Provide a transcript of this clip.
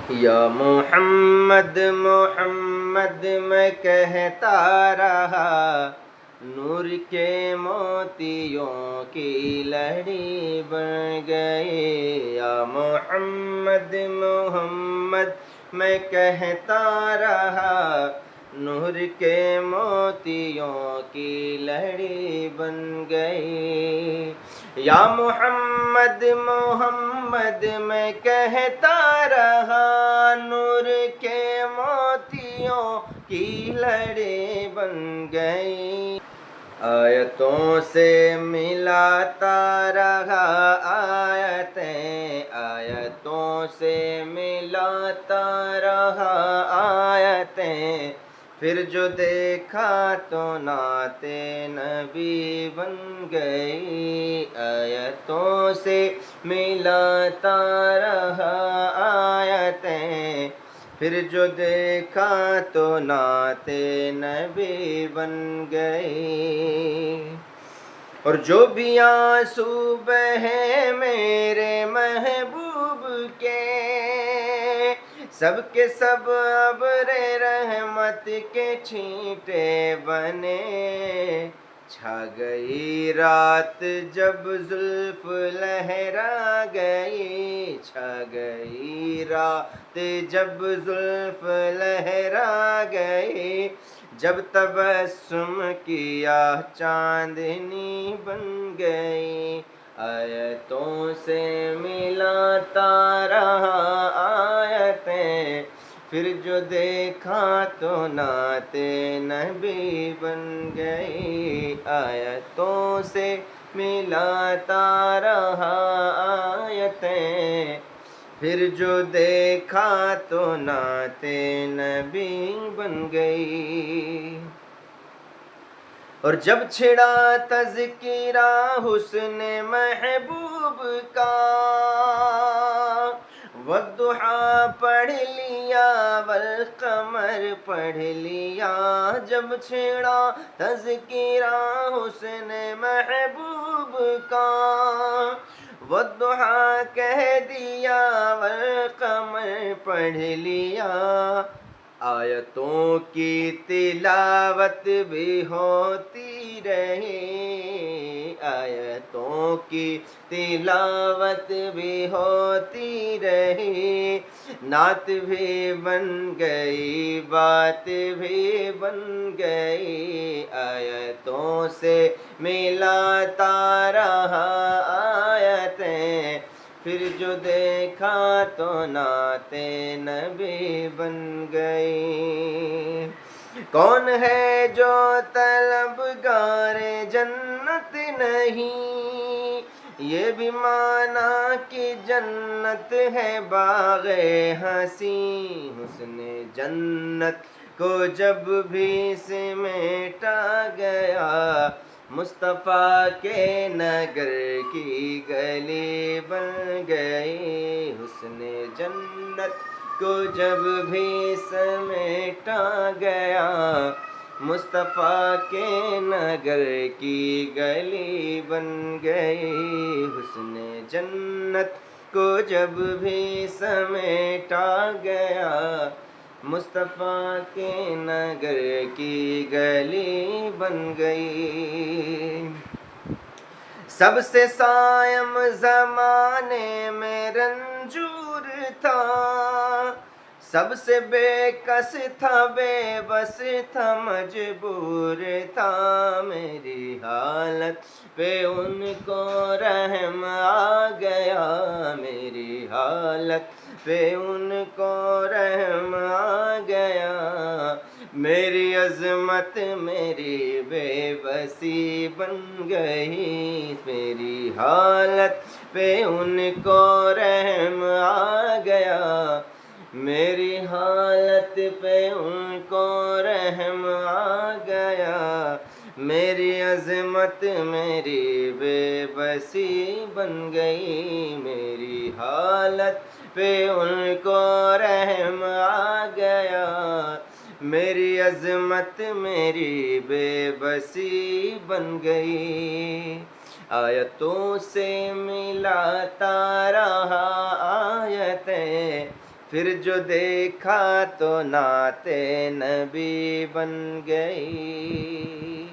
یا محمد محمد میں کہتا رہا، نور کے موتیوں کی لڑی بن گئی۔ یا محمد محمد میں کہتا رہا، نور کے موتیوں کی لڑی بن گئی۔ یا محمد محمد میں کہتا رہا، نور کے موتیوں کی لڑی بن گئی۔ آیتوں سے ملاتا رہا آیتیں، آیتوں سے ملاتا رہا آیتیں، پھر جو دیکھا تو نعت نبی بن گئی۔ آیتوں سے ملاتا رہا آیتیں، پھر جو دیکھا تو نعت نبی بن گئی۔ اور جو بھی آنسو بہے میرے محبوب کے، سب کے سب ابر رحمت کے چھینٹے بنے۔ چھا گئی رات جب زلف لہرا گئی، چھا گئی رات جب زلف لہرا گئی، جب تبسم کیا چاندنی بن گئی۔ آیتوں سے ملاتا رہا آیتیں، پھر جو دیکھا تو نعت نبی بن گئی۔ آیتوں سے ملاتا رہا آیتیں، پھر جو دیکھا تو نعت نبی بن گئی۔ اور جب چھڑا تذکرہ حسن محبوب کا، والضحیٰ پڑھ لیا والقمر پڑھ لیا۔ جب چھڑا تذکرہ حسن محبوب کا، والضحیٰ کہہ دیا والقمر پڑھ لیا۔ آیتوں کی تلاوت بھی ہوتی رہی، آیتوں کی تلاوت بھی ہوتی رہی، نعت بھی بن گئی بات بھی بن گئی۔ آیتوں سے ملاتا رہا آیتیں، پھر جو دیکھا تو نعت نبی بن گئی۔ کون ہے جو طلبگار جنت نہیں، یہ بھی مانا کہ جنت ہے باغ حسین۔ حسن جنت کو جب بھی سمیٹا گیا، مصطفیٰ کے نگر کی گلی بن گئی۔ حسن جنت کو جب بھی سمیٹا گیا، مصطفیٰ کے نگر کی گلی بن گئی۔ حسن جنت کو جب بھی سمیٹا گیا، مصطفیٰ کے نگر کی گلی بن گئی۔ سب سے صائم زمانے میں رنجور تھا، سب سے بے کس تھا بے بس تھا مجبور تھا۔ میری حالت پہ ان کو رحم آ گیا، میری حالت پہ ان کو رحم آ گیا۔ میری عظمت میری بے بسی بن گئی، میری حالت پہ ان کو رحم آ گیا، میری حالت پہ ان کو رحم آ گیا۔ میری عظمت میری بے بسی بن گئی، میری حالت پہ ان کو رحم آ گیا، میری عظمت میری بے بسی بن گئی۔ آیتوں سے ملاتا رہا آیتیں، پھر جو دیکھا تو نعت نبی بن گئی.